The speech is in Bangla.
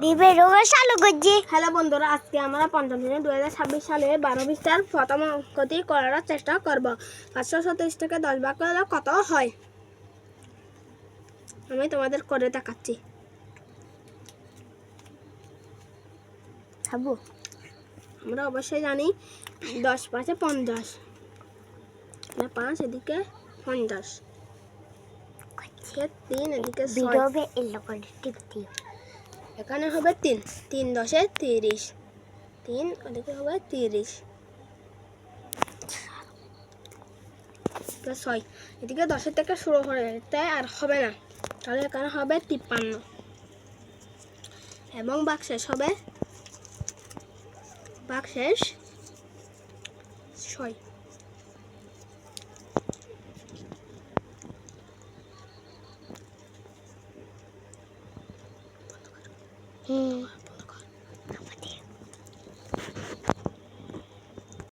হ্যালো বন্ধুরা, আজকে আমরা পঞ্চম শ্রেণী 2026 সালে 12 পৃষ্ঠার প্রথম অঙ্কটি করার চেষ্টা করব। 537 থেকে 10 ভাগ করলে কত হয়? আমি তোমাদের করে দেখাচ্ছি। আমরা অবশ্যই জানি 10 5 50, 5 এদিকে 50, 3 এদিকে 6, এখানে হবে 3 3 10 30, 3 ওদিকে হবে 30 প্লাস 6, এদিকে 10 থেকে শুরু করে, তাই আর হবে না, তাহলে এখানে হবে 53 এবং ভাগশেষ হবে 6।